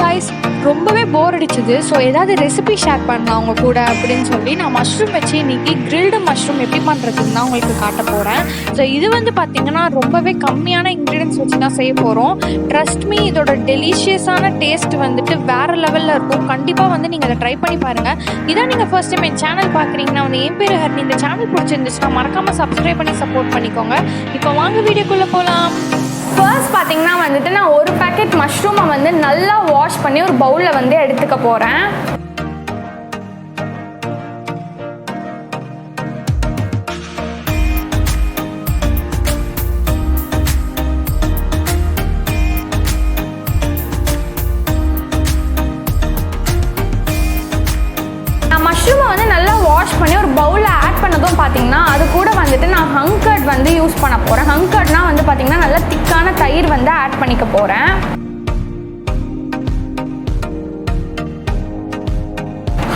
Guys, ரொம்பவே போர் அடிச்சுது. So ஏதாவது recipe share பண்ணலாம் அவங்க கூட அப்படின்னு சொல்லி நான் மஷ்ரூம் வச்சு இன்றைக்கி கிரில்டு மஷ்ரூம் எப்படி பண்ணுறதுன்னு தான் உங்களுக்கு காட்ட போகிறேன். ஸோ இது வந்து பார்த்திங்கன்னா ரொம்பவே கம்மியான இன்க்ரீடியன்ஸ் வச்சு தான் செய்ய போகிறோம். ட்ரஸ்ட் மீ, இதோட டெலிஷியஸான டேஸ்ட் வந்துட்டு வேறு லெவலில் இருக்கும். கண்டிப்பாக வந்து நீங்கள் அதை ட்ரை பண்ணி பாருங்கள். இதான் நீங்கள் ஃபர்ஸ்ட் டைம் என் சேனல் பார்க்குறீங்கன்னா வந்து என் பேர் ஹரிணி. இந்த சேனல் பிடிச்சிருந்துச்சுன்னா மறக்காமல் சப்ஸ்கிரைப் பண்ணி சப்போர்ட் பண்ணிக்கோங்க. இப்போ வாங்க வீடியோக்குள்ளே போகலாம். ஃபர்ஸ்ட் பார்த்தீங்கன்னா வந்துட்டு நான் ஒரு பேக்கெட் மஷ்ரூமை வந்து நல்லா வாஷ் பண்ணி ஒரு பவுலில் வந்து எடுத்துக்க போகிறேன். மஷ்ரூமை வந்து நல்லா வாஷ் பண்ணி ஒரு பவுலில் ஆட் பண்ணதும் பார்த்தீங்கன்னா அது கூட வந்துட்டு நான் ஹங்கர்ட் வந்து யூஸ் பண்ண போகிறேன். ஹங்கர்ட்னா வந்து பார்த்தீங்கன்னா நல்லா திக்கான தயிர் வந்து ஆட் பண்ணிக்க போகிறேன்.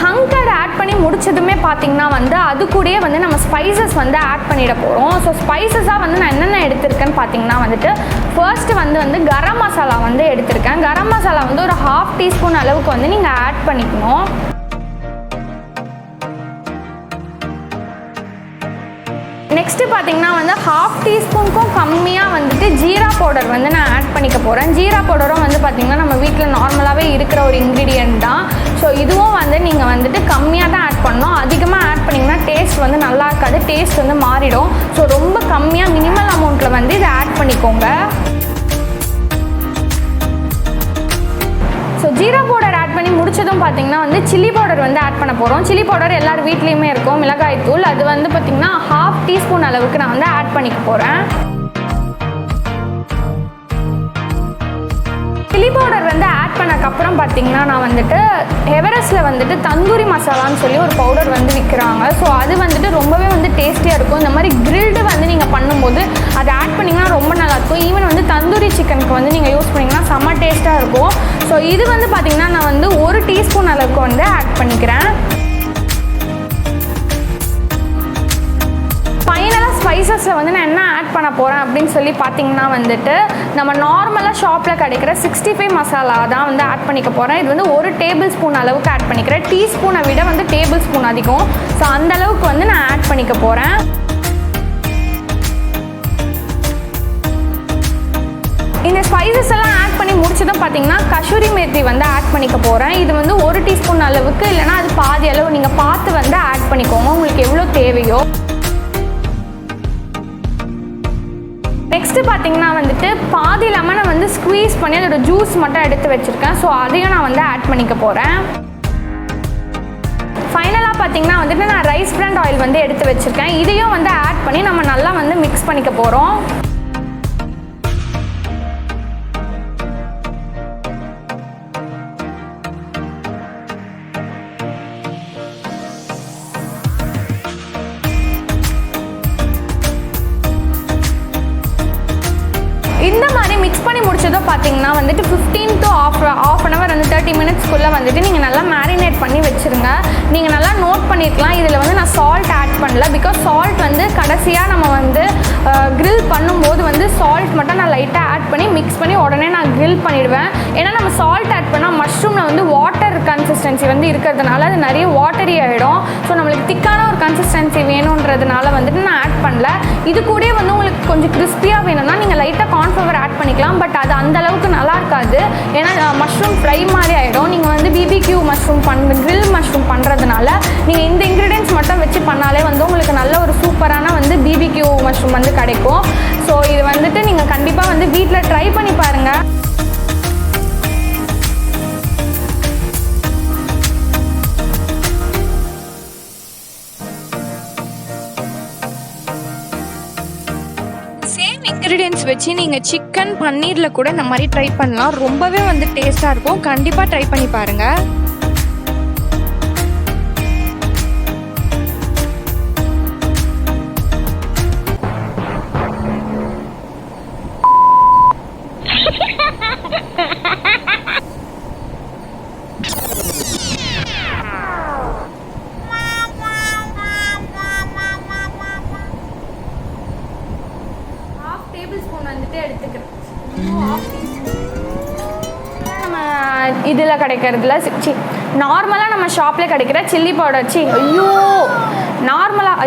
ஹங்கர்ட் ஆட் பண்ணி முடிச்சதுமே பார்த்தீங்கன்னா வந்து அது கூடயே வந்து நம்ம ஸ்பைசஸ் வந்து ஆட் பண்ணிட போகிறோம். ஸோ ஸ்பைசஸாக வந்து நான் என்னென்ன எடுத்திருக்கேன்னு பார்த்தீங்கன்னா வந்துட்டு ஃபர்ஸ்ட்டு வந்து கரம் மசாலா வந்து எடுத்திருக்கேன். கரம் மசாலா வந்து ஒரு 1/2 டீஸ்பூன் அளவுக்கு வந்து நீங்கள் ஆட் பண்ணிக்கணும். நெக்ஸ்ட்டு பார்த்தீங்கன்னா வந்து 1/2 டீஸ்பூனுக்கும் கம்மியாக வந்துட்டு ஜீரா பவுடர் வந்து நான் ஆட் பண்ணிக்க போகிறேன். ஜீரா பவுடரும் வந்து பார்த்திங்கன்னா நம்ம வீட்டில் நார்மலாகவே இருக்கிற ஒரு இன்க்ரீடியன்ட் தான். ஸோ இதுவும் வந்து நீங்கள் வந்துட்டு கம்மியாக தான் ஆட் பண்ணணும். அதிகமாக ஆட் பண்ணிங்கன்னா டேஸ்ட் வந்து நல்லா இருக்காது, டேஸ்ட் வந்து மாறிடும். ஸோ ரொம்ப கம்மியாக மினிமல் அமௌண்ட்டில் வந்து இதை ஆட் பண்ணிக்கோங்க. ஸோ ஜீரா பவுடர் ஆட் பண்ணி முடிச்சதும் பார்த்தீங்கன்னா வந்து சில்லி பவுடர் வந்து ஆட் பண்ண போகிறோம். சில்லி பவுடர் எல்லார் வீட்லேயுமே இருக்கும், மிளகாய் தூள். அது வந்து பார்த்திங்கன்னா 1/2 டீஸ்பூன் அளவுக்கு நான் வந்து ஆட் பண்ணிக்க போகிறேன். சில்லி பவுடர் வந்து ஆட் பண்ணக்கப்புறம் பார்த்தீங்கன்னா நான் வந்துட்டு எவரெஸ்ட்டில் வந்துட்டு தந்தூரி மசாலான்னு சொல்லி ஒரு பவுடர் வந்து விற்கிறாங்க. ஸோ அது வந்துட்டு ரொம்பவே வந்து டேஸ்டியாக இருக்கும். இந்த மாதிரி கிரில்டு வந்து நீங்கள் பண்ணும்போது அதை ஆட் பண்ணிங்கன்னா ரொம்ப நல்லாயிருக்கும். ஈவன் வந்து தந்தூரி சிக்கனுக்கு வந்து நீங்கள் யூஸ் பண்ணிங்கன்னா செம்ம டேஸ்ட்டாக இருக்கும். ஸோ இது வந்து பார்த்திங்கன்னா நான் வந்து 1 டீஸ்பூன் அளவுக்கு வந்து ஆட் பண்ணிக்கிறேன். ஃபைனலாக ஸ்பைசஸில் வந்து நான் என்ன ஆட் பண்ண போகிறேன் அப்படின்னு சொல்லி பார்த்தீங்கன்னா வந்துட்டு நம்ம நார்மலாக ஷாப்பில் கிடைக்கிற 65 மசாலா தான் வந்து ஆட் பண்ணிக்க போகிறேன். இது வந்து 1 டேபிள் ஸ்பூன் அளவுக்கு ஆட் பண்ணிக்கிறேன். டீஸ்பூனை விட வந்து டேபிள் ஸ்பூன் அதிகம். ஸோ அந்தளவுக்கு வந்து நான் ஆட் பண்ணிக்க போகிறேன். இந்த ஸ்பைசஸ் எல்லாம் ஆட் பண்ணி முடிச்சதும் பார்த்தீங்கன்னா கசூரி மேத்தி வந்து ஆட் பண்ணிக்க போகிறேன். இது வந்து 1 டீஸ்பூன் அளவுக்கு, இல்லைனா அது பாதி அளவு நீங்கள் பார்த்து வந்து ஆட் பண்ணிக்கோங்க உங்களுக்கு எவ்வளோ தேவையோ. நெக்ஸ்ட்டு பார்த்தீங்கன்னா வந்துட்டு பாதி லெமனை வந்து ஸ்குவீஸ் பண்ணி அதோட ஜூஸ் மட்டும் எடுத்து வச்சுருக்கேன். ஸோ அதையும் நான் வந்து ஆட் பண்ணிக்க போகிறேன். ஃபைனலாக பார்த்தீங்கன்னா வந்துட்டு நான் ரைஸ் பிராண்ட் ஆயில் வந்து எடுத்து வச்சுருக்கேன். இதையும் வந்து ஆட் பண்ணி நம்ம நல்லா வந்து மிக்ஸ் பண்ணிக்க போகிறோம். இந்த மாதிரி மிக்ஸ் பண்ணி முடிச்சதும் பார்த்தீங்கன்னா வந்துட்டு 15 to half an hour வந்து 30 மினிட்ஸ்க்குள்ளே வந்துட்டு நீங்கள் நல்லா மேரினேட் பண்ணி வச்சுருங்க. நீங்கள் நல்லா நோட் பண்ணியிருக்கலாம், இதில் வந்து நான் சால்ட் ஆட் பண்ணல. பிகாஸ் சால்ட் வந்து கடைசியாக நம்ம வந்து கிரில் பண்ணும்போது வந்து சால்ட் மட்டும் நான் லைட்டாக ஆட் பண்ணி மிக்ஸ் பண்ணி உடனே நான் கிரில் பண்ணிவிடுவேன். ஏன்னா நம்ம சால்ட் ஆட் பண்ணால் மஷ்ரூமில் வந்து வாட்டர் கன்சிஸ்டன்சி வந்து இருக்கிறதுனால அது நிறைய வாட்டரி ஆகிடும். ஸோ நம்மளுக்கு திக்கான ஒரு கன்சிஸ்டன்சி வேணுன்றதுனால வந்துட்டு நான் ஆட் பண்ணல. இது கூட வந்து உங்களுக்கு கொஞ்சம் கிறிஸ்பியாக வேணும்னா நீங்கள் லைட்டாக கார்ன்ஃப்ளவர் ஆட் பண்ணிக்கலாம். பட் அது அந்த அளவுக்கு நல்லா இருக்காது, ஏன்னா மஷ்ரூம் ஃப்ரை மாதிரி ஆகிடும். நீங்கள் வந்து BBQ மஷ்ரூம் கிரில் மஷ்ரூம் பண்ணுறதுனால நீங்கள் இந்த இன்க்ரீடியன்ஸ் மட்டும் வச்சு பண்ணாலே வந்து உங்களுக்கு நல்ல ஒரு சூப்பரான வந்து BBQ மஷ்ரூம் வந்து கிடைக்கும். ஸோ இது வந்துட்டு நீங்கள் கண்டிப்பாக வந்து வீட்டில் ட்ரை பண்ணி பாருங்கள். இன்க்ரீடியன்ஸ் வச்சு நீங்கள் சிக்கன் பன்னீரில் கூட இந்த மாதிரி ட்ரை பண்ணலாம். ரொம்பவே வந்து டேஸ்ட்டாக இருக்கும். கண்டிப்பாக ட்ரை பண்ணி பாருங்கள். டேபிள் ஸ்பூன் வந்துட்டு எடுத்துக்கிறேன். இதில் கிடைக்கிறதுல நார்மலாக நம்ம ஷாப்பில் கிடைக்கிற சில்லி பவுடர் ஐயோ நார்மலாக